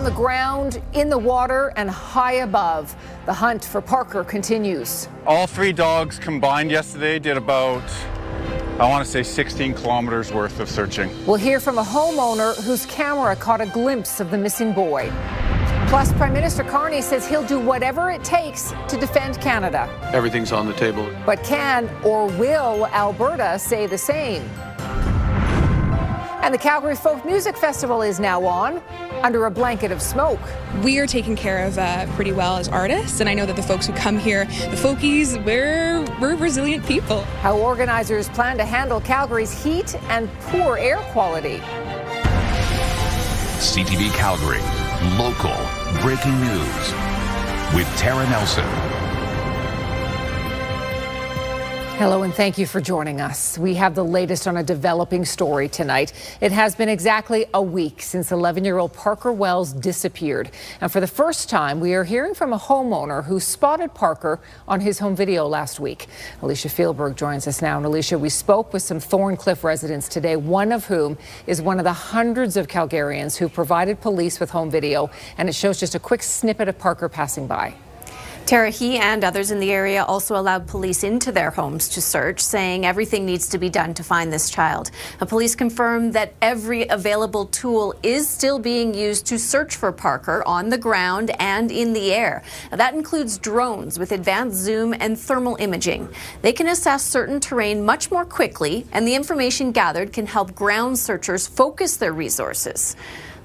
the ground, in the water, and high above. The hunt for Parker continues. All 3 dogs combined yesterday did about, I want to say, 16 kilometers worth of searching. We'll hear from a homeowner whose camera caught a glimpse of the missing boy. Plus, Prime Minister Carney says he'll do whatever it takes to defend Canada. Everything's on the table. But can or will Alberta say the same? And the Calgary Folk Music Festival is now on, under a blanket of smoke. We are taken care of pretty well as artists, and I know that the folks who come here, the folkies, we're resilient people. How organizers plan to handle Calgary's heat and poor air quality. CTV Calgary, local breaking news with Tara Nelson. Hello and thank you for joining us. We have the latest on a developing story tonight. It has been exactly a week since 11-year-old Parker Wells disappeared. And for the first time, we are hearing from a homeowner who spotted Parker on his home video last week. Alicia Fieldberg joins us now. And Alicia, we spoke with some Thorncliffe residents today, one of whom is one of the hundreds of Calgarians who provided police with home video. And it shows just a quick snippet of Parker passing by. Tara, he and others in the area also allowed police into their homes to search, saying everything needs to be done to find this child. Police confirmed that every available tool is still being used to search for Parker on the ground and in the air. That includes drones with advanced zoom and thermal imaging. They can assess certain terrain much more quickly, and the information gathered can help ground searchers focus their resources.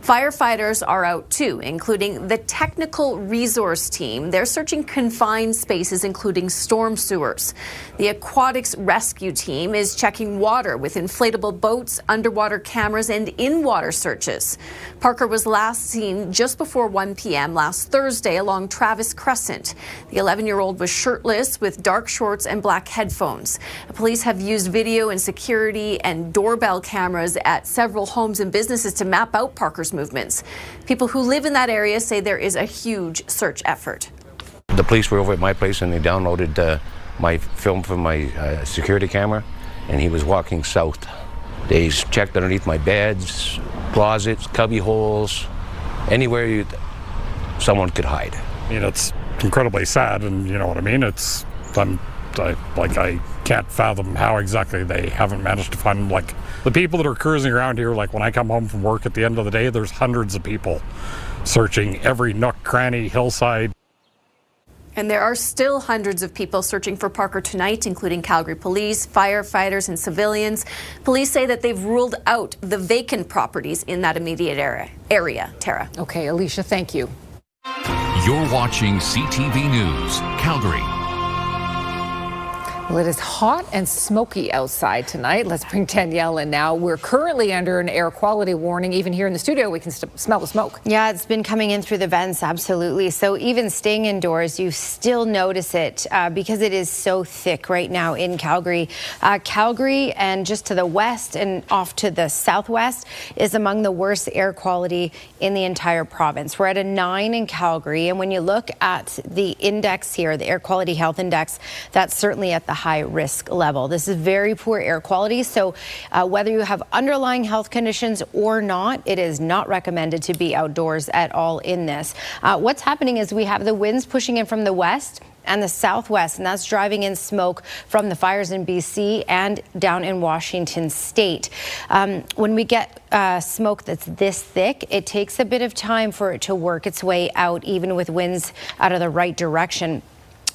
Firefighters are out too, including the technical resource team. They're searching confined spaces, including storm sewers. The aquatics rescue team is checking water with inflatable boats, underwater cameras, and in-water searches. Parker was last seen just before 1 p.m. last Thursday along Travis Crescent. The 11-year-old was shirtless with dark shorts and black headphones. Police have used video and security and doorbell cameras at several homes and businesses to map out Parker's movements. People who live in that area say there is a huge search effort. The police were over at my place and they downloaded my film from my security camera, and he was walking south. They checked underneath my beds, closets, cubby holes, anywhere someone could hide. I mean, it's incredibly sad, and you know what I mean? I can't fathom how exactly they haven't managed to find him. Like, the people that are cruising around here, like when I come home from work at the end of the day, there's hundreds of people searching every nook, cranny, hillside. And there are still hundreds of people searching for Parker tonight, including Calgary police, firefighters, and civilians. Police say that they've ruled out the vacant properties in that immediate area. Tara. Okay, Alicia, thank you. You're watching CTV News Calgary. Well, it is hot and smoky outside tonight. Let's bring Danielle in now. We're currently under an air quality warning. Even here in the studio, we can smell the smoke. Yeah, it's been coming in through the vents, absolutely. So even staying indoors, you still notice it because it is so thick right now in Calgary. Calgary and just to the west and off to the southwest is among the worst air quality in the entire province. We're at a 9 in Calgary, and when you look at the index here, the air quality health index, that's certainly at the high risk level. This is very poor air quality, so whether you have underlying health conditions or not, it is not recommended to be outdoors at all in this. What's happening is we have the winds pushing in from the west and the southwest, and that's driving in smoke from the fires in BC and down in Washington state. When we get smoke that's this thick, it takes a bit of time for it to work its way out, even with winds out of the right direction.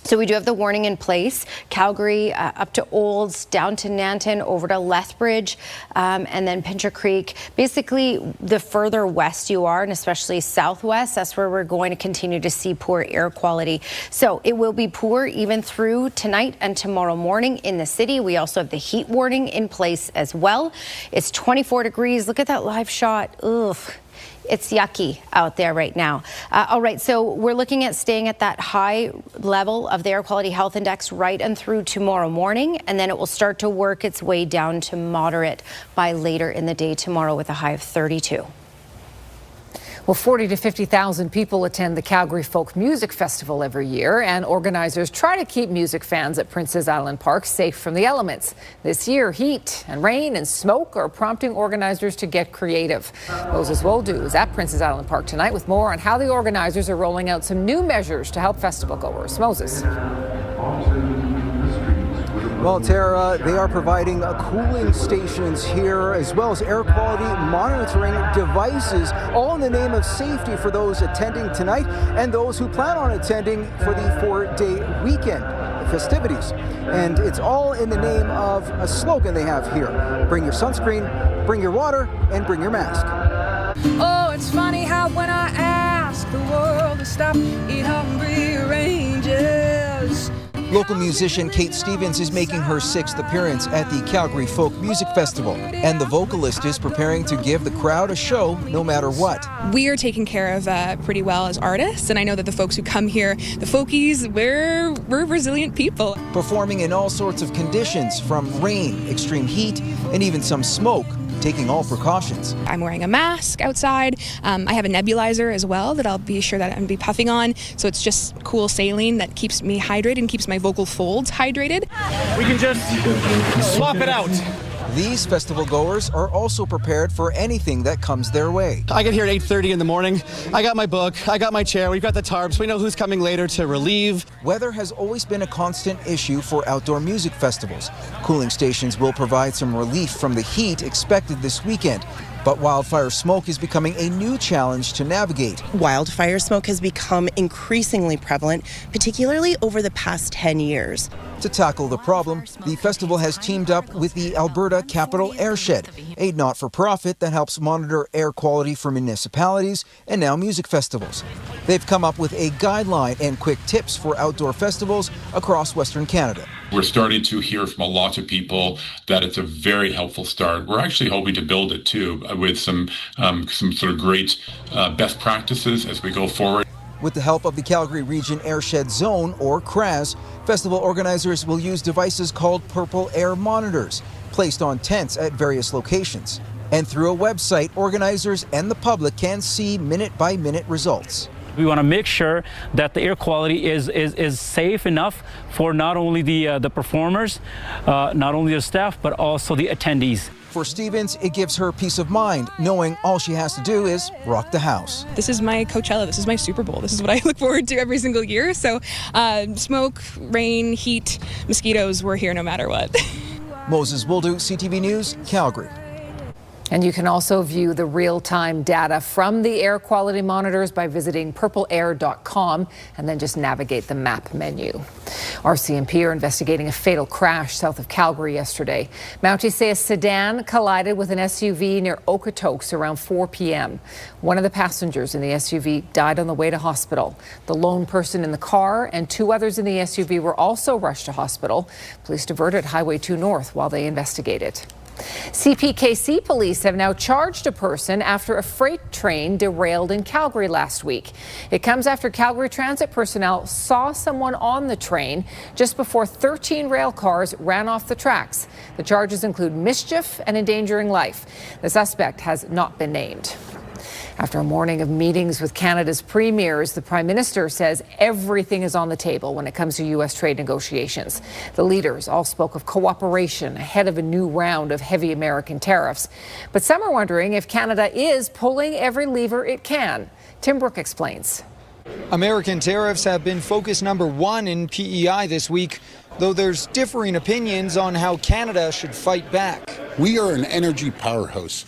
So we do have the warning in place. Calgary up to Olds, down to Nanton, over to Lethbridge, and then Pincher Creek. Basically, the further west you are, and especially southwest, that's where we're going to continue to see poor air quality. So it will be poor even through tonight and tomorrow morning in the city. We also have the heat warning in place as well. It's 24 degrees. Look at that live shot. Ugh. It's yucky out there right now. All right, so we're looking at staying at that high level of the air quality health index right and through tomorrow morning, and then it will start to work its way down to moderate by later in the day tomorrow with a high of 32. Well, 40 to 50,000 people attend the Calgary Folk Music Festival every year, and organizers try to keep music fans at Princes Island Park safe from the elements. This year, heat and rain and smoke are prompting organizers to get creative. Moses Woldu is at Princes Island Park tonight with more on how the organizers are rolling out some new measures to help festival goers. Moses. Well, Tara, they are providing cooling stations here as well as air quality monitoring devices, all in the name of safety for those attending tonight and those who plan on attending for the 4-day weekend festivities. And it's all in the name of a slogan they have here. Bring your sunscreen, bring your water, and bring your mask. Oh, it's funny how when I ask the world to stop, it hungry ranges. Local musician Kate Stevens is making her 6th appearance at the Calgary Folk Music Festival, and the vocalist is preparing to give the crowd a show no matter what. We are taken care of pretty well as artists, and I know that the folks who come here, the folkies, we're resilient people. Performing in all sorts of conditions, from rain, extreme heat, and even some smoke, taking all precautions. I'm wearing a mask outside. I have a nebulizer as well that I'll be sure that I'm going to be puffing on. So it's just cool saline that keeps me hydrated and keeps my vocal folds hydrated. We can just swap it out. These festival goers are also prepared for anything that comes their way. I get here at 8:30 in the morning. I got my book, I got my chair, we've got the tarps, we know who's coming later to relieve. Weather has always been a constant issue for outdoor music festivals. Cooling stations will provide some relief from the heat expected this weekend. But wildfire smoke is becoming a new challenge to navigate. Wildfire smoke has become increasingly prevalent, particularly over the past 10 years. To tackle the problem, the festival has teamed up with the Alberta Capital Airshed, a not-for-profit that helps monitor air quality for municipalities and now music festivals. They've come up with a guideline and quick tips for outdoor festivals across Western Canada. We're starting to hear from a lot of people that it's a very helpful start. We're actually hoping to build it too with some sort of great best practices as we go forward. With the help of the Calgary Region Airshed Zone, or CRAZ, festival organizers will use devices called Purple Air Monitors, placed on tents at various locations. And through a website, organizers and the public can see minute-by-minute results. We want to make sure that the air quality is safe enough for not only the performers, not only the staff, but also the attendees. For Stevens, it gives her peace of mind, knowing all she has to do is rock the house. This is my Coachella, this is my Super Bowl, this is what I look forward to every single year. So smoke, rain, heat, mosquitoes, we're here no matter what. Moses Woldu, CTV News, Calgary. And you can also view the real-time data from the air quality monitors by visiting purpleair.com and then just navigate the map menu. RCMP are investigating a fatal crash south of Calgary yesterday. Mounties say a sedan collided with an SUV near Okotoks around 4 p.m. One of the passengers in the SUV died on the way to hospital. The lone person in the car and 2 others in the SUV were also rushed to hospital. Police diverted Highway 2 North while they investigated. CPKC police have now charged a person after a freight train derailed in Calgary last week. It comes after Calgary Transit personnel saw someone on the train just before 13 rail cars ran off the tracks. The charges include mischief and endangering life. The suspect has not been named. After a morning of meetings with Canada's premiers, the Prime Minister says everything is on the table when it comes to U.S. trade negotiations. The leaders all spoke of cooperation ahead of a new round of heavy American tariffs. But some are wondering if Canada is pulling every lever it can. Tim Brooke explains. American tariffs have been focus number 1 in PEI this week, though there's differing opinions on how Canada should fight back. We are an energy powerhouse.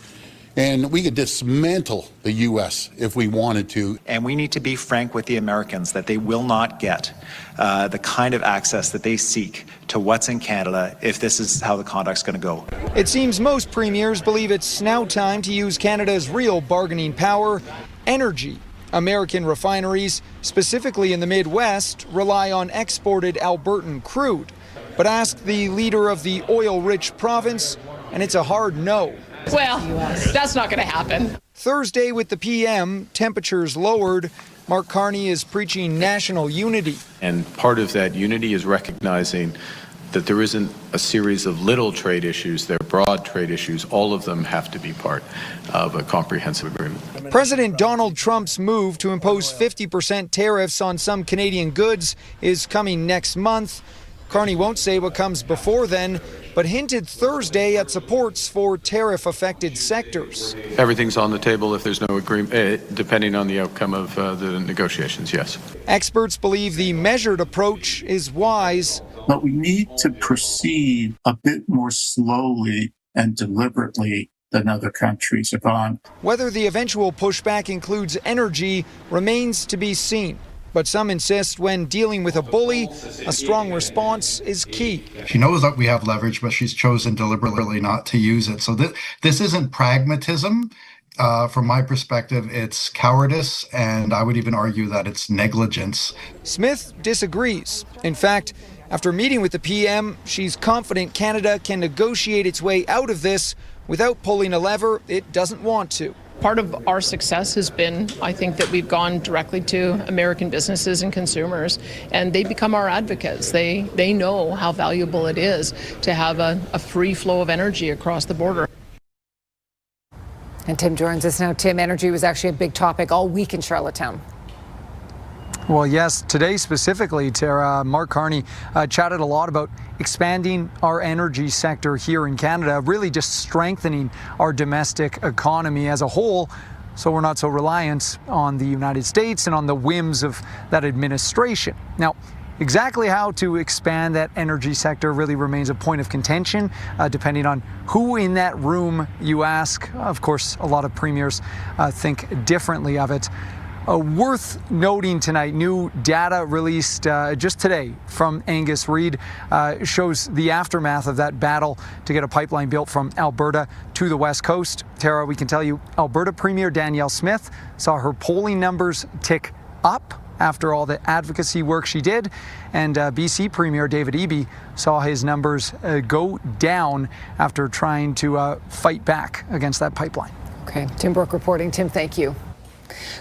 And we could dismantle the U.S. if we wanted to. And we need to be frank with the Americans that they will not get the kind of access that they seek to what's in Canada if this is how the conduct's going to go. It seems most premiers believe it's now time to use Canada's real bargaining power, energy. American refineries, specifically in the Midwest, rely on exported Albertan crude. But ask the leader of the oil-rich province, and it's a hard no. Well, that's not going to happen. Thursday with the PM, temperatures lowered. Mark Carney is preaching national unity. And part of that unity is recognizing that there isn't a series of little trade issues, they're broad trade issues. All of them have to be part of a comprehensive agreement. President Donald Trump's move to impose 50% tariffs on some Canadian goods is coming next month. Carney won't say what comes before then, but hinted Thursday at supports for tariff-affected sectors. Everything's on the table if there's no agreement, depending on the outcome of the negotiations, yes. Experts believe the measured approach is wise. But we need to proceed a bit more slowly and deliberately than other countries have gone. Whether the eventual pushback includes energy remains to be seen. But some insist when dealing with a bully, a strong response is key. She knows that we have leverage, but she's chosen deliberately not to use it. So this isn't pragmatism. From my perspective, it's cowardice, and I would even argue that it's negligence. Smith disagrees. In fact, after meeting with the PM, she's confident Canada can negotiate its way out of this without pulling a lever it doesn't want to. Part of our success has been, I think, that we've gone directly to American businesses and consumers, and they become our advocates. They know how valuable it is to have a free flow of energy across the border. And Tim joins us now. Tim, energy was actually a big topic all week in Charlottetown. Well, yes, today specifically, Tara, Mark Carney chatted a lot about expanding our energy sector here in Canada, really just strengthening our domestic economy as a whole, so we're not so reliant on the United States and on the whims of that administration. Now, exactly how to expand that energy sector really remains a point of contention, depending on who in that room you ask. Of course, a lot of premiers think differently of it. Worth noting tonight, new data released just today from Angus Reid shows the aftermath of that battle to get a pipeline built from Alberta to the West Coast. Tara, we can tell you Alberta Premier Danielle Smith saw her polling numbers tick up after all the advocacy work she did, and BC Premier David Eby saw his numbers go down after trying to fight back against that pipeline. Okay, Tim Brooke reporting. Tim, thank you.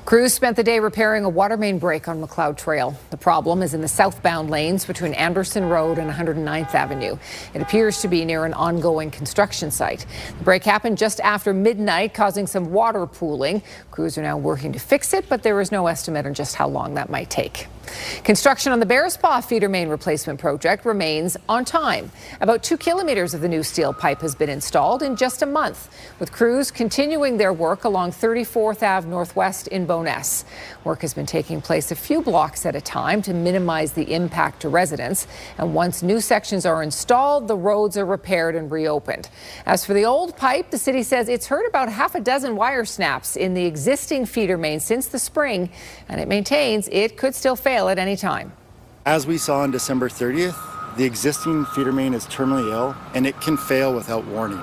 Crews spent the day repairing a water main break on McLeod Trail. The problem is in the southbound lanes between Anderson Road and 109th Avenue. It appears to be near an ongoing construction site. The break happened just after midnight, causing some water pooling. Crews are now working to fix it, but there is no estimate on just how long that might take. Construction on the Bearspaw feeder main replacement project remains on time. About 2 kilometers of the new steel pipe has been installed in just a month, with crews continuing their work along 34th Ave Northwest in Bowness. Work has been taking place a few blocks at a time to minimize the impact to residents. And once new sections are installed, the roads are repaired and reopened. As for the old pipe, the city says it's heard about half a dozen wire snaps in the existing feeder main since the spring, and it maintains it could still fail at any time. As we saw on December 30th, the existing feeder main is terminally ill and it can fail without warning.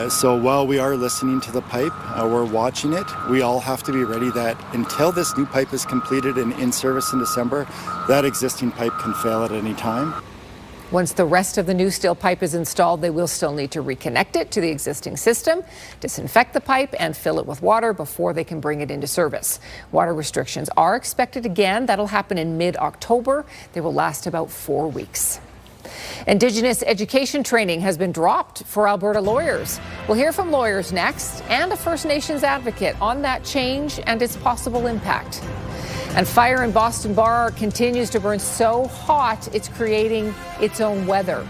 So while we are listening to the pipe, we're watching it. We all have to be ready that until this new pipe is completed and in service in December, that existing pipe can fail at any time. Once the rest of the new steel pipe is installed, they will still need to reconnect it to the existing system, disinfect the pipe, and fill it with water before they can bring it into service. Water restrictions are expected again. That'll happen in mid-October. They will last about 4 weeks. Indigenous education training has been dropped for Alberta lawyers. We'll hear from lawyers next and a First Nations advocate on that change and its possible impact. And fire in Boston Bar continues to burn so hot, it's creating its own weather.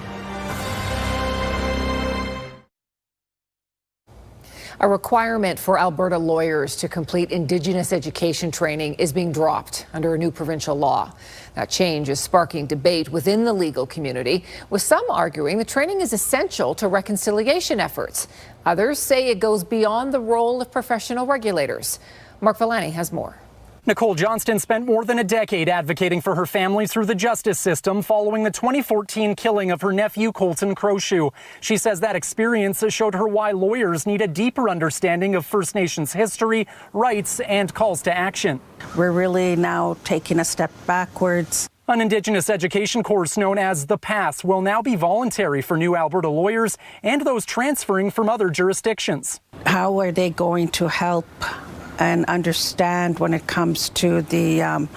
A requirement for Alberta lawyers to complete Indigenous education training is being dropped under a new provincial law. That change is sparking debate within the legal community, with some arguing the training is essential to reconciliation efforts. Others say it goes beyond the role of professional regulators. Mark Villani has more. Nicole Johnston spent more than a decade advocating for her family through the justice system following the 2014 killing of her nephew, Colton Crowshoe. She says that experience showed her why lawyers need a deeper understanding of First Nations history, rights, and calls to action. We're really now taking a step backwards. An Indigenous education course known as The Path will now be voluntary for new Alberta lawyers and those transferring from other jurisdictions. How are they going to help and understand when it comes to the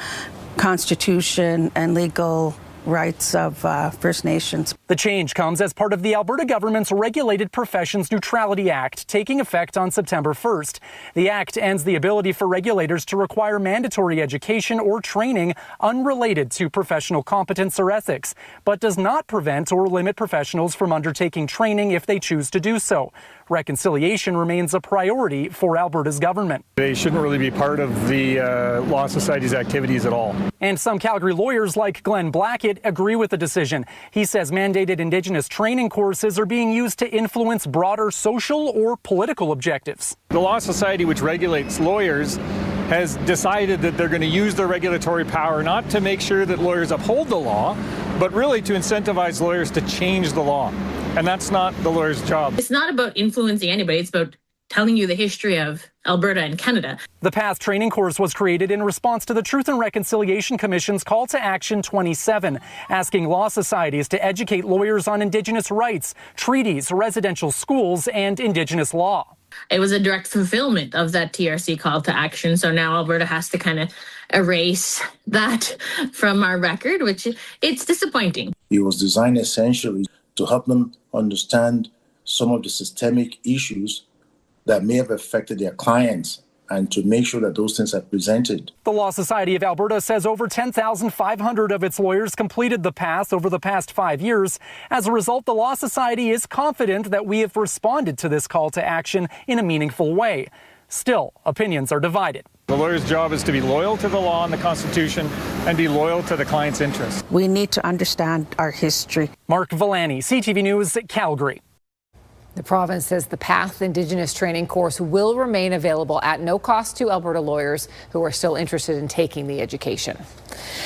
Constitution and legal rights of First Nations. The change comes as part of the Alberta government's Regulated Professions Neutrality Act, taking effect on September 1st. The act ends the ability for regulators to require mandatory education or training unrelated to professional competence or ethics, but does not prevent or limit professionals from undertaking training if they choose to do so. Reconciliation remains a priority for Alberta's government. They shouldn't really be part of the Law Society's activities at all. And some Calgary lawyers like Glenn Blackett agree with the decision. He says mandated Indigenous training courses are being used to influence broader social or political objectives. The Law Society, which regulates lawyers, has decided that they're going to use their regulatory power not to make sure that lawyers uphold the law, but really to incentivize lawyers to change the law. And that's not the lawyer's job. It's not about influencing anybody. It's about telling you the history of Alberta and Canada. The PATH training course was created in response to the Truth and Reconciliation Commission's Call to Action 27, asking law societies to educate lawyers on Indigenous rights, treaties, residential schools, and Indigenous law. It was a direct fulfillment of that TRC call to action. So now Alberta has to kind of erase that from our record, which it's disappointing. It was designed essentially to help them understand some of the systemic issues that may have affected their clients and to make sure that those things are presented. The Law Society of Alberta says over 10,500 of its lawyers completed the PATH over the past 5 years. As a result, the Law Society is confident that we have responded to this call to action in a meaningful way. Still, opinions are divided. The lawyer's job is to be loyal to the law and the Constitution and be loyal to the client's interests. We need to understand our history. Mark Villani, CTV News, Calgary. The province says the PATH Indigenous training course will remain available at no cost to Alberta lawyers who are still interested in taking the education.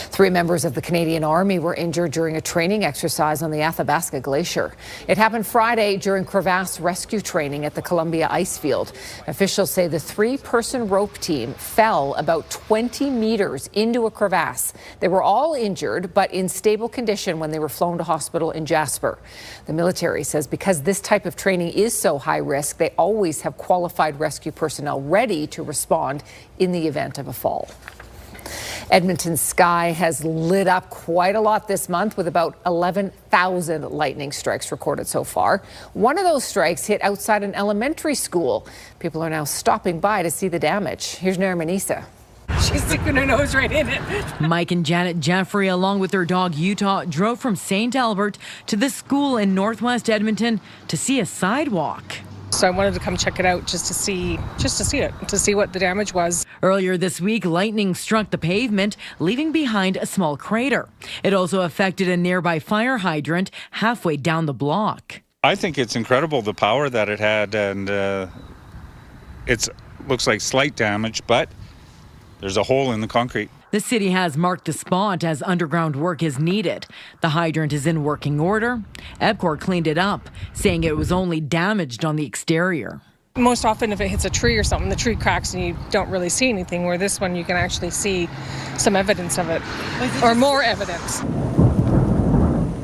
3 members of the Canadian Army were injured during a training exercise on the Athabasca Glacier. It happened Friday during crevasse rescue training at the Columbia Ice Field. Officials say the 3-person rope team fell about 20 meters into a crevasse. They were all injured, but in stable condition when they were flown to hospital in Jasper. The military says because this type of training is so high risk, they always have qualified rescue personnel ready to respond in the event of a fall. Edmonton's sky has lit up quite a lot this month with about 11,000 lightning strikes recorded so far. One of those strikes hit outside an elementary school. People are now stopping by to see the damage. Here's Naramanisa. She's sticking her nose right in it. Mike and Janet Jeffrey, along with their dog Utah, drove from St. Albert to the school in northwest Edmonton to see a sidewalk. So I wanted to come check it out just to see what the damage was. Earlier this week, lightning struck the pavement, leaving behind a small crater. It also affected a nearby fire hydrant halfway down the block. I think it's incredible the power that it had, and it looks like slight damage, but there's a hole in the concrete. The city has marked the spot as underground work is needed. The hydrant is in working order. EPCOR cleaned it up, saying it was only damaged on the exterior. Most often if it hits a tree or something, the tree cracks and you don't really see anything, where this one you can actually see some evidence of it, or more evidence.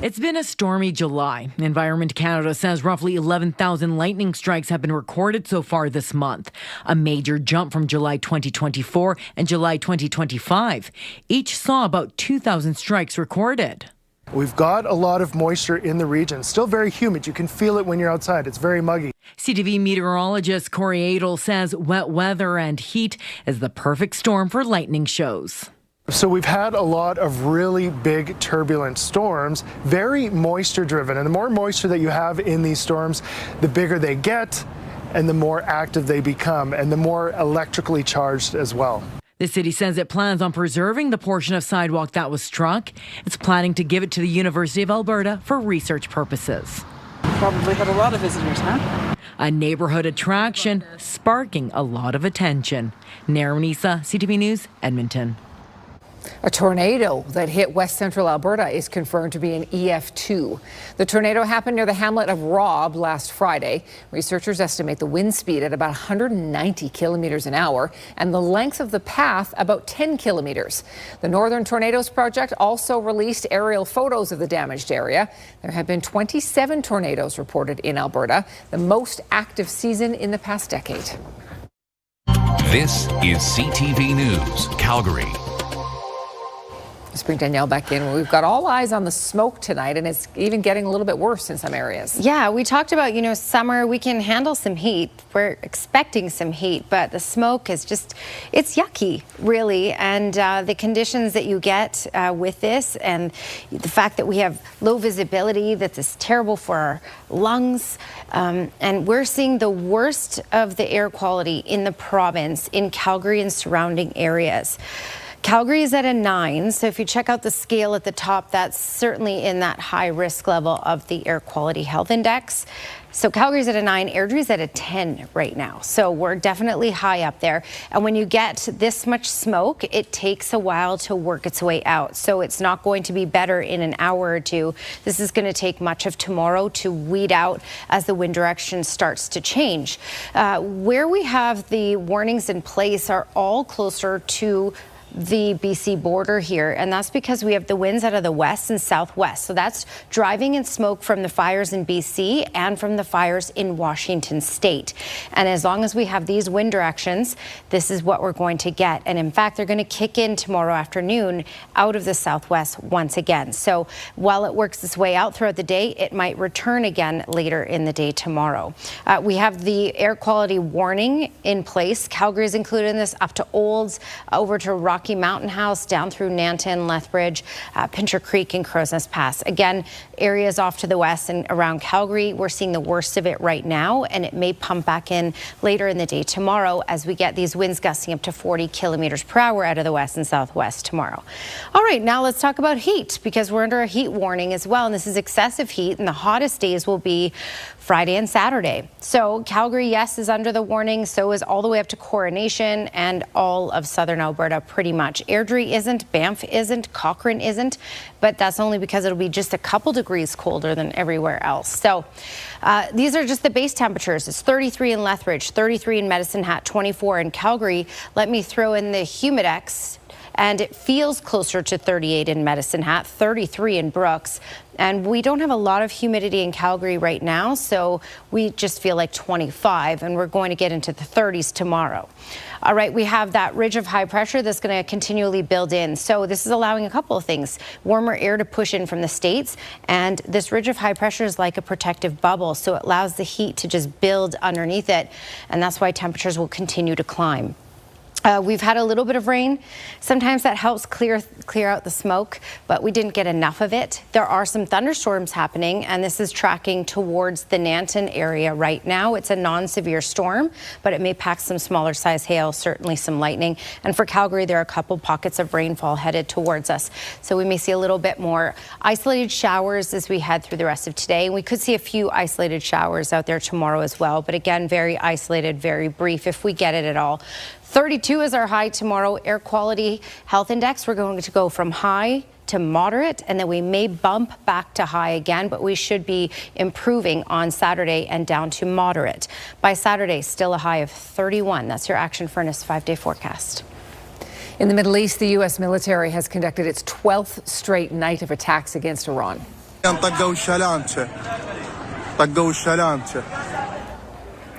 It's been a stormy July. Environment Canada says roughly 11,000 lightning strikes have been recorded so far this month, a major jump from July 2024 and July 2025. Each saw about 2,000 strikes recorded. We've got a lot of moisture in the region. Still very humid. You can feel it when you're outside. It's very muggy. CTV meteorologist Corey Adel says wet weather and heat is the perfect storm for lightning shows. So we've had a lot of really big turbulent storms, very moisture driven. And the more moisture that you have in these storms, the bigger they get and the more active they become and the more electrically charged as well. The city says it plans on preserving the portion of sidewalk that was struck. It's planning to give it to the University of Alberta for research purposes. Probably had a lot of visitors, huh? A neighborhood attraction sparking a lot of attention. Naramanisa, CTV News, Edmonton. A tornado that hit west central Alberta is confirmed to be an EF2. The tornado happened near the hamlet of Robb last Friday. Researchers estimate the wind speed at about 190 kilometers an hour and the length of the path about 10 kilometers. The Northern Tornadoes Project also released aerial photos of the damaged area. There have been 27 tornadoes reported in Alberta, the most active season in the past decade. This is CTV News, Calgary. Let's bring Danielle back in. We've got all eyes on the smoke tonight, and it's even getting a little bit worse in some areas. Yeah, we talked about, summer, we can handle some heat. We're expecting some heat, but the smoke is just, it's yucky, really. And the conditions that you get with this, and the fact that we have low visibility, that is terrible for our lungs. And we're seeing the worst of the air quality in the province, in Calgary and surrounding areas. Calgary is at a 9, so if you check out the scale at the top, that's certainly in that high risk level of the air quality health index. So Calgary's at a 9, Airdrie's at a 10 right now. So we're definitely high up there. And when you get this much smoke, it takes a while to work its way out. So it's not going to be better in an hour or two. This is going to take much of tomorrow to weed out as the wind direction starts to change. Where we have the warnings in place are all closer to the BC border here, and that's because we have the winds out of the west and southwest. So that's driving in smoke from the fires in BC and from the fires in Washington state. And as long as we have these wind directions, this is what we're going to get. And in fact, they're going to kick in tomorrow afternoon out of the southwest once again. So while it works its way out throughout the day, it might return again later in the day tomorrow. We have the air quality warning in place. Calgary is included in this, up to Olds, over to Rocky Mountain House, down through Nanton, Lethbridge, Pincher Creek, and Crow's Nest Pass. Again, areas off to the west and around Calgary, we're seeing the worst of it right now, and it may pump back in later in the day tomorrow as we get these winds gusting up to 40 kilometers per hour out of the west and southwest tomorrow. All right, now let's talk about heat, because we're under a heat warning as well, and this is excessive heat, and the hottest days will be Friday and Saturday. So Calgary, yes, is under the warning. So is all the way up to Coronation and all of southern Alberta pretty much. Airdrie isn't, Banff isn't, Cochrane isn't, but that's only because it'll be just a couple degrees colder than everywhere else. So these are just the base temperatures. It's 33 in Lethbridge, 33 in Medicine Hat, 24 in Calgary. Let me throw in the Humidex, and it feels closer to 38 in Medicine Hat, 33 in Brooks. And we don't have a lot of humidity in Calgary right now, so we just feel like 25, and we're going to get into the 30s tomorrow. All right, we have that ridge of high pressure that's going to continually build in. So this is allowing a couple of things. Warmer air to push in from the states, and this ridge of high pressure is like a protective bubble, so it allows the heat to just build underneath it, and that's why temperatures will continue to climb. We've had a little bit of rain. Sometimes that helps clear out the smoke, but we didn't get enough of it. There are some thunderstorms happening, and this is tracking towards the Nanton area right now. It's a non-severe storm, but it may pack some smaller size hail, certainly some lightning. And for Calgary, there are a couple pockets of rainfall headed towards us. So we may see a little bit more isolated showers as we head through the rest of today. And we could see a few isolated showers out there tomorrow as well. But again, very isolated, very brief if we get it at all. 32 is our high tomorrow. Air quality health index, we're going to go from high to moderate, and then we may bump back to high again, but we should be improving on Saturday and down to moderate. By Saturday, still a high of 31. That's your Action Furnace 5-day forecast. In the Middle East, the U.S. military has conducted its 12th straight night of attacks against Iran.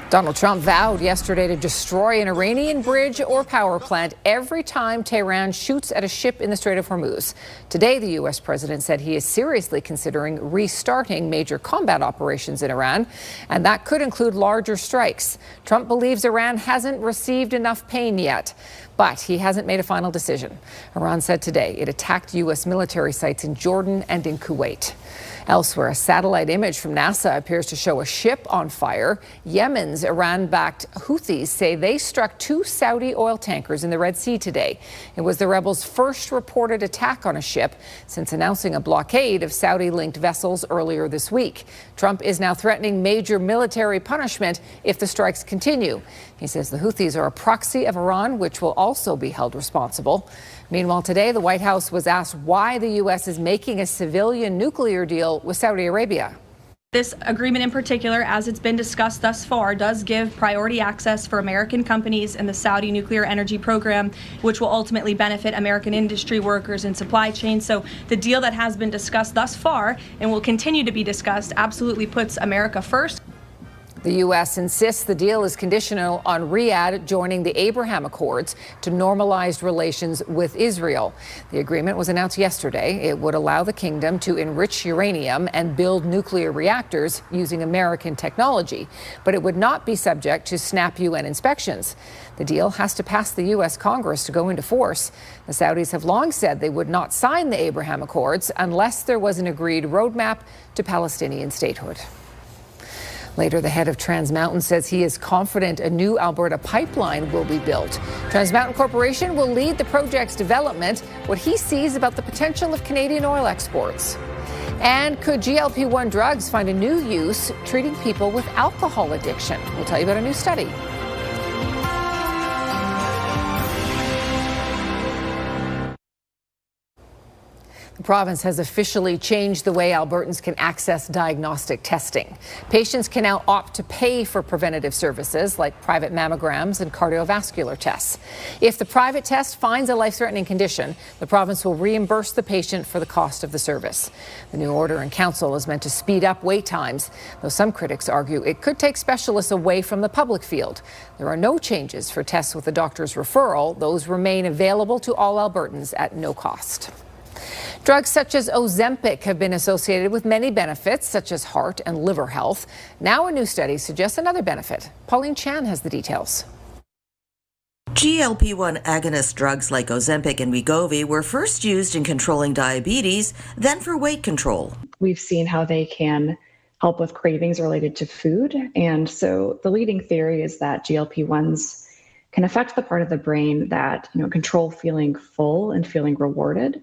Donald Trump vowed yesterday to destroy an Iranian bridge or power plant every time Tehran shoots at a ship in the Strait of Hormuz. Today, the U.S. president said he is seriously considering restarting major combat operations in Iran, and that could include larger strikes. Trump believes Iran hasn't received enough pain yet, but he hasn't made a final decision. Iran said today it attacked U.S. military sites in Jordan and in Kuwait. Elsewhere, a satellite image from NASA appears to show a ship on fire. Yemen's Iran-backed Houthis say they struck 2 Saudi oil tankers in the Red Sea today. It was the rebels' first reported attack on a ship since announcing a blockade of Saudi-linked vessels earlier this week. Trump is now threatening major military punishment if the strikes continue. He says the Houthis are a proxy of Iran, which will also be held responsible. Meanwhile, today, the White House was asked why the U.S. is making a civilian nuclear deal with Saudi Arabia. This agreement in particular, as it's been discussed thus far, does give priority access for American companies in the Saudi nuclear energy program, which will ultimately benefit American industry workers and supply chains. So the deal that has been discussed thus far and will continue to be discussed absolutely puts America first. The U.S. insists the deal is conditional on Riyadh joining the Abraham Accords to normalize relations with Israel. The agreement was announced yesterday. It would allow the kingdom to enrich uranium and build nuclear reactors using American technology, but it would not be subject to snap UN inspections. The deal has to pass the U.S. Congress to go into force. The Saudis have long said they would not sign the Abraham Accords unless there was an agreed roadmap to Palestinian statehood. Later, the head of Trans Mountain says he is confident a new Alberta pipeline will be built. Trans Mountain Corporation will lead the project's development, what he sees about the potential of Canadian oil exports. And could GLP-1 drugs find a new use treating people with alcohol addiction? We'll tell you about a new study. The province has officially changed the way Albertans can access diagnostic testing. Patients can now opt to pay for preventative services like private mammograms and cardiovascular tests. If the private test finds a life-threatening condition, the province will reimburse the patient for the cost of the service. The new order in council is meant to speed up wait times, though some critics argue it could take specialists away from the public field. There are no changes for tests with a doctor's referral. Those remain available to all Albertans at no cost. Drugs such as Ozempic have been associated with many benefits, such as heart and liver health. Now a new study suggests another benefit. Pauline Chan has the details. GLP-1 agonist drugs like Ozempic and Wegovy were first used in controlling diabetes, then for weight control. We've seen how they can help with cravings related to food. And so the leading theory is that GLP-1s can affect the part of the brain that, control feeling full and feeling rewarded.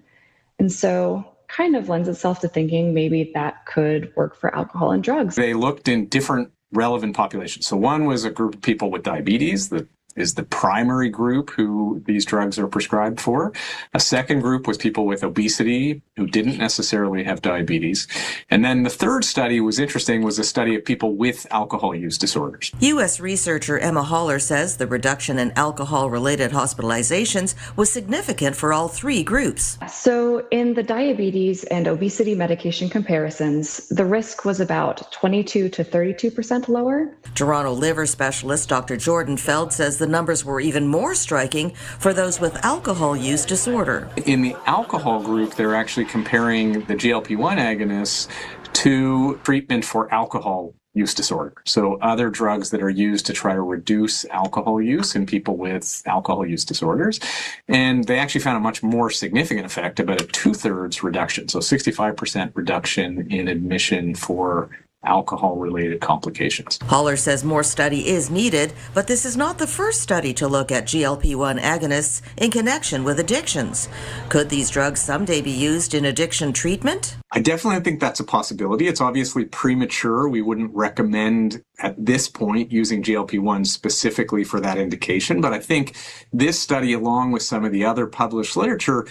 And so kind of lends itself to thinking maybe that could work for alcohol and drugs. They looked in different relevant populations. So one was a group of people with diabetes that is the primary group who these drugs are prescribed for. A second group was people with obesity who didn't necessarily have diabetes. And then the third study was interesting, was a study of people with alcohol use disorders. U.S. researcher Emma Haller says the reduction in alcohol-related hospitalizations was significant for all three groups. So in the diabetes and obesity medication comparisons, the risk was about 22 to 32% lower. Toronto liver specialist Dr. Jordan Feld says the numbers were even more striking for those with alcohol use disorder. In the alcohol group, they're actually comparing the GLP-1 agonists to treatment for alcohol use disorder. So other drugs that are used to try to reduce alcohol use in people with alcohol use disorders. And they actually found a much more significant effect, about a 2/3 reduction. So 65% reduction in admission for alcohol-related complications. Haller says more study is needed, but this is not the first study to look at GLP-1 agonists in connection with addictions. Could these drugs someday be used in addiction treatment? I definitely think that's a possibility. It's obviously premature. We wouldn't recommend at this point using GLP-1 specifically for that indication, but I think this study, along with some of the other published literature,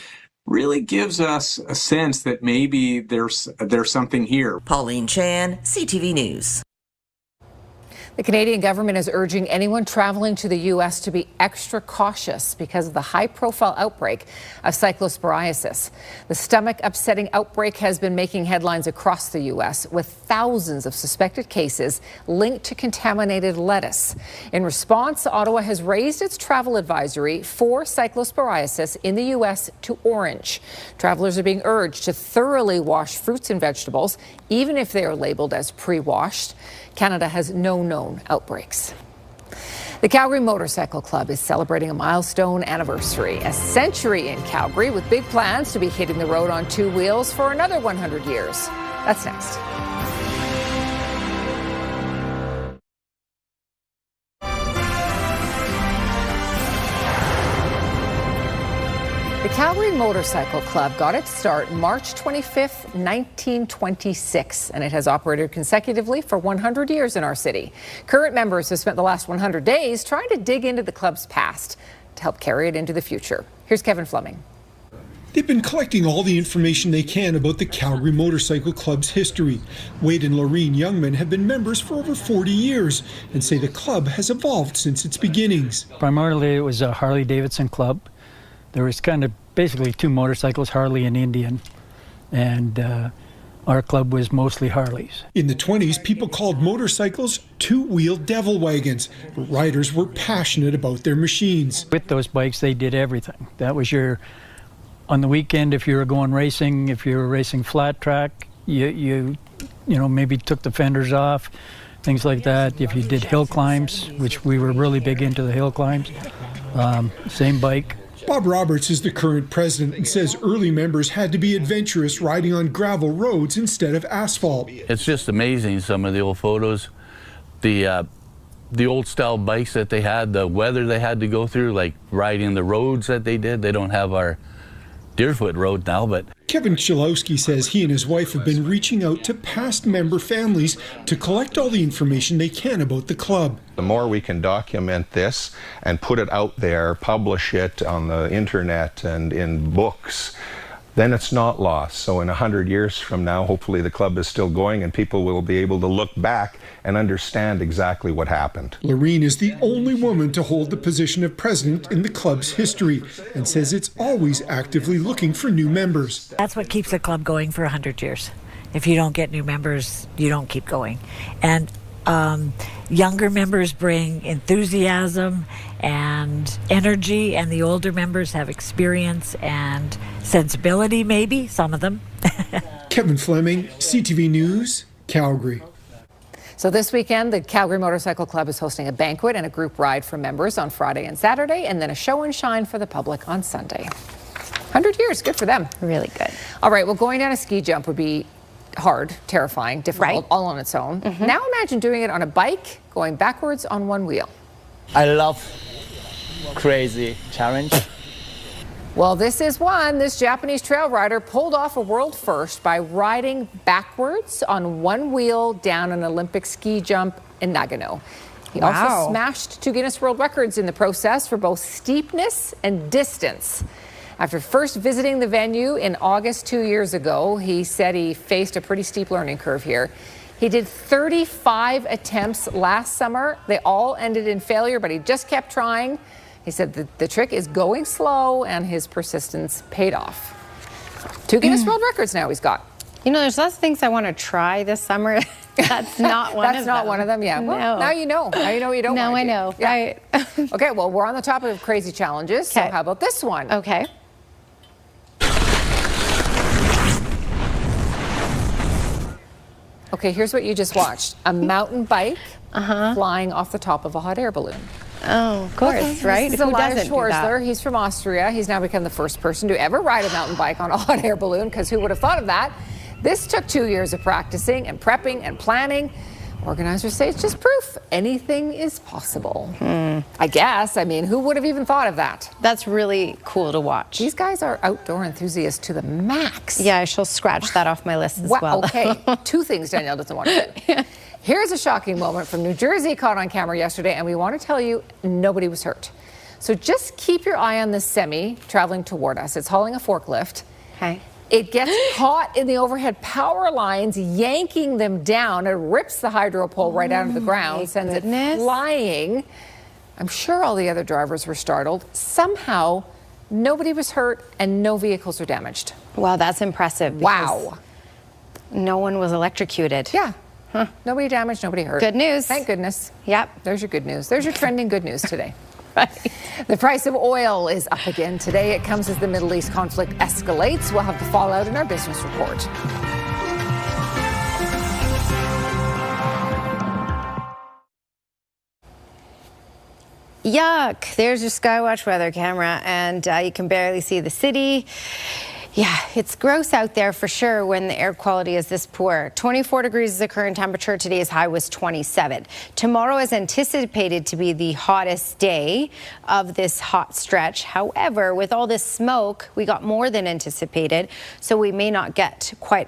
really gives us a sense that maybe there's something here. Pauline Chan, CTV News. The Canadian government is urging anyone traveling to the U.S. to be extra cautious because of the high-profile outbreak of cyclosporiasis. The stomach-upsetting outbreak has been making headlines across the U.S., with thousands of suspected cases linked to contaminated lettuce. In response, Ottawa has raised its travel advisory for cyclosporiasis in the U.S. to orange. Travelers are being urged to thoroughly wash fruits and vegetables, even if they are labeled as pre-washed. Canada has no known outbreaks. The Calgary Motorcycle Club is celebrating a milestone anniversary, a century in Calgary, with big plans to be hitting the road on two wheels for another 100 years. That's next. The Calgary Motorcycle Club got its start March 25th, 1926, and it has operated consecutively for 100 years in our city. Current members have spent the last 100 days trying to dig into the club's past to help carry it into the future. Here's Kevin Fleming. They've been collecting all the information they can about the Calgary Motorcycle Club's history. Wade and Laureen Youngman have been members for over 40 years and say the club has evolved since its beginnings. Primarily, it was a Harley-Davidson club. There was kind of basically two motorcycles, Harley and Indian. And Our club was mostly Harleys. In the 20s, people called motorcycles two-wheel devil wagons. Riders were passionate about their machines. With those bikes, they did everything. That was on the weekend, if you were going racing, if you were racing flat track, you know, maybe took the fenders off, things like that. If you did hill climbs, which we were really big into the hill climbs, same bike. Bob Roberts is the current president and says early members had to be adventurous riding on gravel roads instead of asphalt. It's just amazing, some of the old photos, the old style bikes that they had, the weather they had to go through, like riding the roads that they did. They don't have our Deerfoot Road now, but... Kevin Chalowski says he and his wife have been reaching out to past member families to collect all the information they can about the club. The more we can document this and put it out there, publish it on the internet and in books, then it's not lost. So in 100 years from now, hopefully the club is still going and people will be able to look back and understand exactly what happened. Lorene is the only woman to hold the position of president in the club's history and says it's always actively looking for new members. That's what keeps the club going for 100 years. If you don't get new members, you don't keep going. And younger members bring enthusiasm and energy, and the older members have experience and sensibility, maybe, some of them. Kevin Fleming, CTV News, Calgary. So this weekend, the Calgary Motorcycle Club is hosting a banquet and a group ride for members on Friday and Saturday, and then a show and shine for the public on Sunday. 100 years, good for them. Really good. All right, well, going down a ski jump would be hard, terrifying, difficult, all on its own. Now imagine doing it on a bike, going backwards on one wheel. I love crazy challenge. Well, this is one. This Japanese trail rider pulled off a world first by riding backwards on one wheel down an Olympic ski jump in Nagano. He also smashed 2 Guinness World Records in the process for both steepness and distance. After first visiting the venue in August 2 years ago, he said he faced a pretty steep learning curve here. He did 35 attempts last summer. They all ended in failure, but he just kept trying. He said the trick is going slow, and his persistence paid off. 2 Guinness World Records now he's got. You know, there's lots of things I want to try this summer. That's not one of them. That's not one of them, yeah. No. Well, now you know. Now you know what you don't want to do. I know. Yeah. Right. Okay, well, we're on the topic of crazy challenges, so how about this one? Okay. Okay, here's what you just watched. A mountain bike flying off the top of a hot air balloon. Oh, of course, right? This is Elias Schwarzler. He's from Austria. He's now become the first person to ever ride a mountain bike on a hot air balloon, because who would have thought of that? This took 2 years of practicing and prepping and planning. Organizers say it's just proof anything is possible. I guess. I mean, who would have even thought of that? That's really cool to watch. These guys are outdoor enthusiasts to the max. Yeah, I shall scratch that off my list as well. Okay, 2 things Danielle doesn't want to do. Here's a shocking moment from New Jersey caught on camera yesterday, and we want to tell you nobody was hurt. So just keep your eye on this semi traveling toward us. It's hauling a forklift. Okay. It gets caught in the overhead power lines, yanking them down. It rips the hydro pole right out of the ground, sends it flying. I'm sure all the other drivers were startled. Somehow, nobody was hurt and no vehicles are damaged. Wow, that's impressive. Wow. No one was electrocuted. Yeah. Nobody damaged, nobody hurt. Good news. Thank goodness. Yep. There's your good news. There's your trending good news today. The price of oil is up again today. It comes as the Middle East conflict escalates. We'll have the fallout in our business report. Yuck. There's your Skywatch weather camera, and you can barely see the city. Yeah, it's gross out there for sure when the air quality is this poor. 24 degrees is the current temperature. Today's high was 27. Tomorrow is anticipated to be the hottest day of this hot stretch. However, with all this smoke, we got more than anticipated, so we may not get quite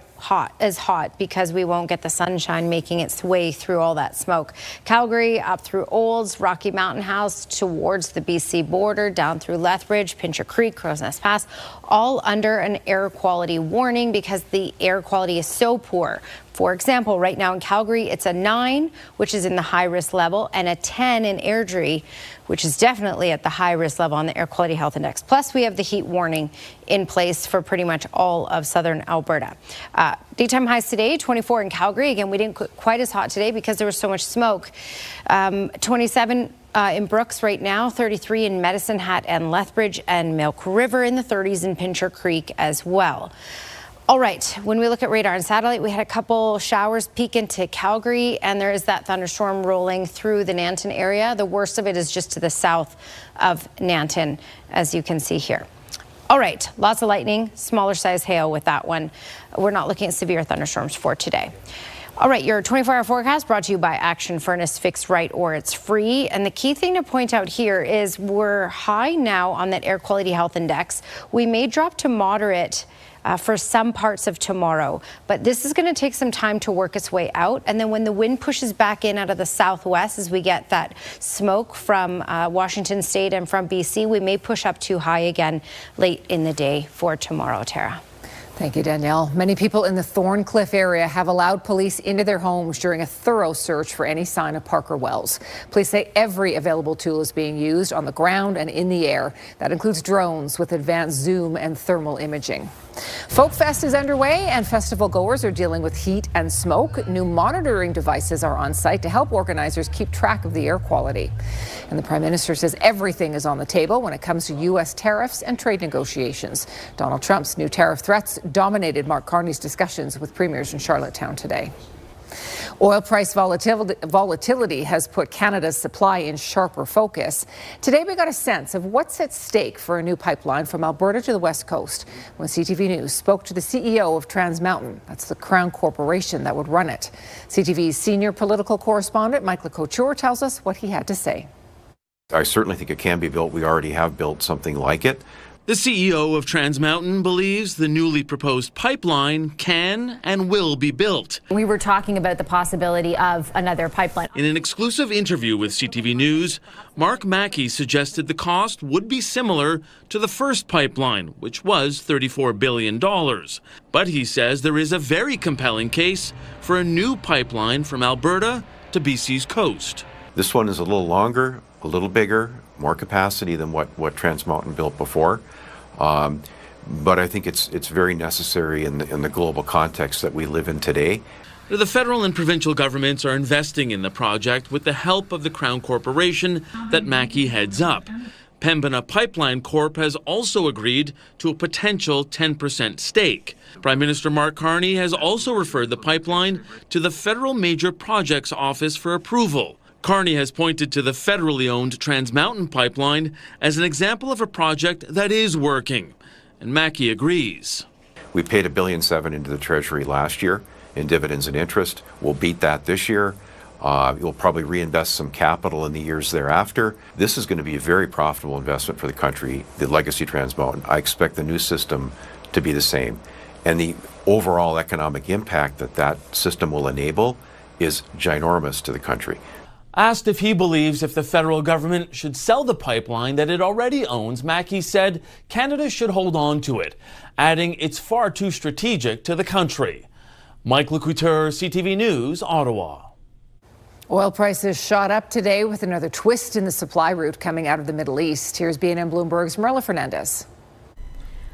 as hot because we won't get the sunshine making its way through all that smoke. Calgary up through Olds, Rocky Mountain House towards the BC border, down through Lethbridge, Pincher Creek, Crow's Nest Pass, all under an air quality warning because the air quality is so poor. For example, right now in Calgary, it's a 9, which is in the high-risk level, and a 10 in Airdrie, which is definitely at the high-risk level on the Air Quality Health Index. Plus, we have the heat warning in place for pretty much all of southern Alberta. Daytime highs today, 24 in Calgary. Again, we didn't get quite as hot today because there was so much smoke. 27 in Brooks right now, 33 in Medicine Hat and Lethbridge, and Milk River in the 30s in Pincher Creek as well. All right, when we look at radar and satellite, we had a couple showers peek into Calgary, and there is that thunderstorm rolling through the Nanton area. The worst of it is just to the south of Nanton, as you can see here. All right, lots of lightning, smaller size hail with that one. We're not looking at severe thunderstorms for today. All right, your 24-hour forecast brought to you by Action Furnace. Fix right or it's free. And the key thing to point out here is we're high now on that Air Quality Health Index. We may drop to moderate for some parts of tomorrow, but this is going to take some time to work its way out. And then when the wind pushes back in out of the southwest, as we get that smoke from Washington State and from BC, we may push up too high again late in the day for tomorrow. Tara. Thank you, Danielle. Many people in the Thorncliffe area have allowed police into their homes during a thorough search for any sign of Parker Wells. Police say every available tool is being used on the ground and in the air. That includes drones with advanced zoom and thermal imaging. Folk Fest is underway, and festival goers are dealing with heat and smoke. New monitoring devices are on site to help organizers keep track of the air quality. And the Prime Minister says everything is on the table when it comes to U.S. tariffs and trade negotiations. Donald Trump's new tariff threats dominated Mark Carney's discussions with premiers in Charlottetown today. Oil price volatility has put Canada's supply in sharper focus. Today, we got a sense of what's at stake for a new pipeline from Alberta to the West Coast when CTV News spoke to the CEO of Trans Mountain. That's the Crown Corporation that would run it. CTV's senior political correspondent, Mike Couture, tells us what he had to say. I certainly think it can be built. We already have built something like it. The CEO of Trans Mountain believes the newly proposed pipeline can and will be built. We were talking about the possibility of another pipeline. In an exclusive interview with CTV News, Mark Mackey suggested the cost would be similar to the first pipeline, which was $34 billion. But he says there is a very compelling case for a new pipeline from Alberta to BC's coast. This one is a little longer, a little bigger, more capacity than what Trans Mountain built before. But I think it's very necessary in the global context that we live in today. The federal and provincial governments are investing in the project with the help of the Crown Corporation that Mackey heads up. Pembina Pipeline Corp has also agreed to a potential 10% stake. Prime Minister Mark Carney has also referred the pipeline to the Federal Major Projects Office for approval. Carney has pointed to the federally owned Trans Mountain Pipeline as an example of a project that is working, and Mackey agrees. We paid $1.7 billion into the Treasury last year in dividends and interest. We'll beat that this year. You'll probably reinvest some capital in the years thereafter. This is going to be a very profitable investment for the country, the legacy Trans Mountain. I expect the new system to be the same. And the overall economic impact that system will enable is ginormous to the country. Asked if he believes if the federal government should sell the pipeline that it already owns, Mackey said Canada should hold on to it, adding it's far too strategic to the country. Mike Couture, CTV News, Ottawa. Oil prices shot up today with another twist in the supply route coming out of the Middle East. Here's BNN Bloomberg's Marilla Fernandez.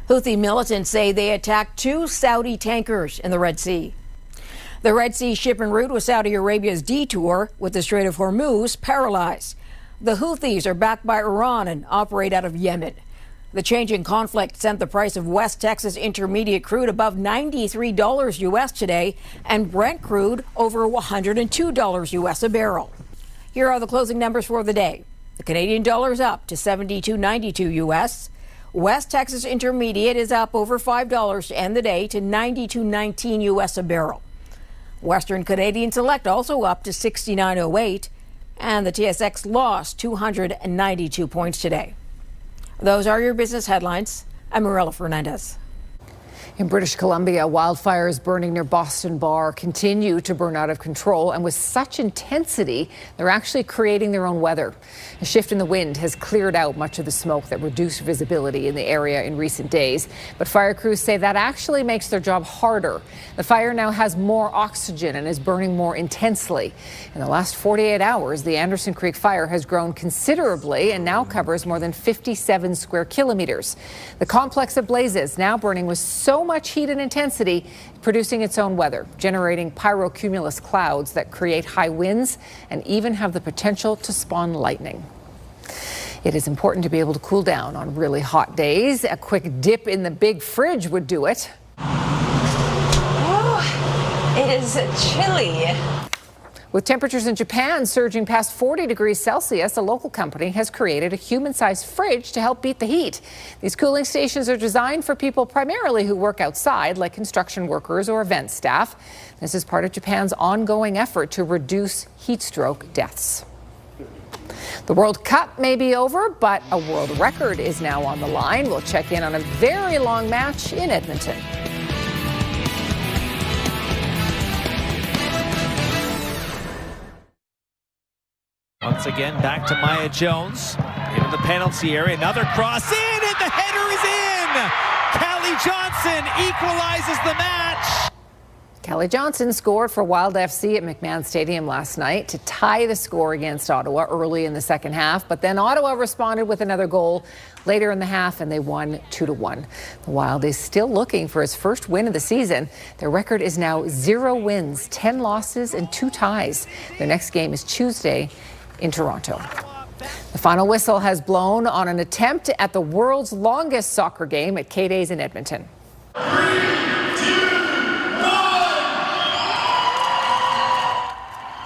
Houthi militants say they attacked 2 Saudi tankers in the Red Sea. The Red Sea shipping route was Saudi Arabia's detour, with the Strait of Hormuz paralyzed. The Houthis are backed by Iran and operate out of Yemen. The changing conflict sent the price of West Texas Intermediate crude above $93 U.S. today, and Brent crude over $102 U.S. a barrel. Here are the closing numbers for the day. The Canadian dollar is up to $72.92 U.S. West Texas Intermediate is up over $5 to end the day to $92.19 U.S. a barrel. Western Canadian Select also up to $69.08, and the TSX lost 292 points today. Those are your business headlines. I'm Marilla Fernandez. In British Columbia, wildfires burning near Boston Bar continue to burn out of control, and with such intensity, they're actually creating their own weather. A shift in the wind has cleared out much of the smoke that reduced visibility in the area in recent days, but fire crews say that actually makes their job harder. The fire now has more oxygen and is burning more intensely. In the last 48 hours, the Anderson Creek fire has grown considerably and now covers more than 57 square kilometers. The complex of blazes now burning with so much heat and intensity, producing its own weather, generating pyrocumulus clouds that create high winds and even have the potential to spawn lightning. It is important to be able to cool down on really hot days. A quick dip in the big fridge would do it. Oh, it is chilly. With temperatures in Japan surging past 40 degrees Celsius, a local company has created a human-sized fridge to help beat the heat. These cooling stations are designed for people primarily who work outside, like construction workers or event staff. This is part of Japan's ongoing effort to reduce heat stroke deaths. The World Cup may be over, but a world record is now on the line. We'll check in on a very long match in Edmonton. Once again, back to Maya Jones into the penalty area. Another cross in, and the header is in. Callie Johnson equalizes the match. Callie Johnson scored for Wild FC at McMahon Stadium last night to tie the score against Ottawa early in the second half. But then Ottawa responded with another goal later in the half, and they won 2-1. The Wild is still looking for its first win of the season. Their record is now 0 wins, 10 losses, and 2 ties. Their next game is Tuesday in Toronto. The final whistle has blown on an attempt at the world's longest soccer game at K-Days in Edmonton. 3, 2,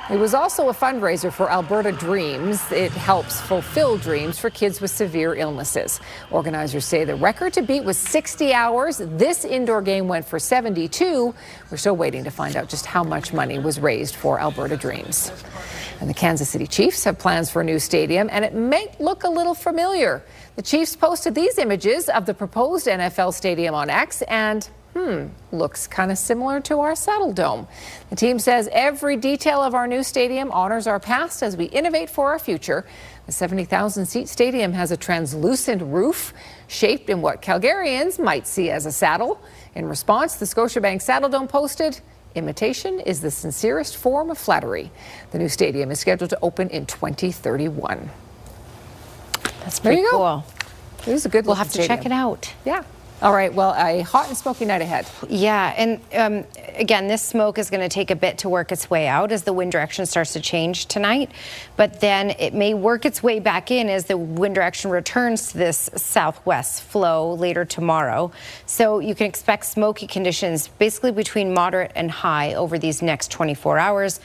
1. It was also a fundraiser for Alberta Dreams. It helps fulfill dreams for kids with severe illnesses. Organizers say the record to beat was 60 hours. This indoor game went for 72. We're still waiting to find out just how much money was raised for Alberta Dreams. And the Kansas City Chiefs have plans for a new stadium, and it may look a little familiar. The Chiefs posted these images of the proposed NFL stadium on X, and looks kind of similar to our Saddle Dome. The team says every detail of our new stadium honors our past as we innovate for our future. The 70,000-seat stadium has a translucent roof shaped in what Calgarians might see as a saddle. In response, the Scotiabank Saddle Dome posted, "Imitation is the sincerest form of flattery." The new stadium is scheduled to open in 2031. That's pretty cool. It was a good We'll have to check it out. Yeah. All right, well, a hot and smoky night ahead. Yeah, and again, this smoke is going to take a bit to work its way out as the wind direction starts to change tonight, but then it may work its way back in as the wind direction returns to this southwest flow later tomorrow. So you can expect smoky conditions basically between moderate and high over these next 24 hours.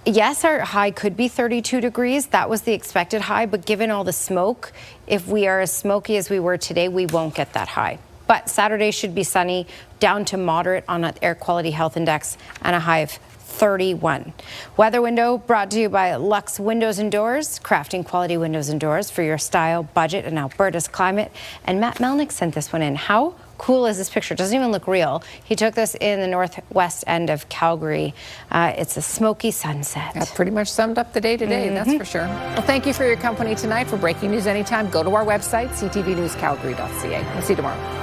Yes, our high could be 32 degrees. That was the expected high, but given all the smoke, if we are as smoky as we were today, we won't get that high. But Saturday should be sunny, down to moderate on an air quality health index, and a high of 31. Weather window brought to you by Lux Windows and Doors, crafting quality windows and doors for your style, budget, and Alberta's climate. And Matt Melnick sent this one in. How cool is this picture? It doesn't even look real. He took this in the northwest end of Calgary. It's a smoky sunset. That pretty much summed up the day today, that's for sure. Well, thank you for your company tonight. For breaking news anytime, go to our website, ctvnewscalgary.ca. We'll see you tomorrow.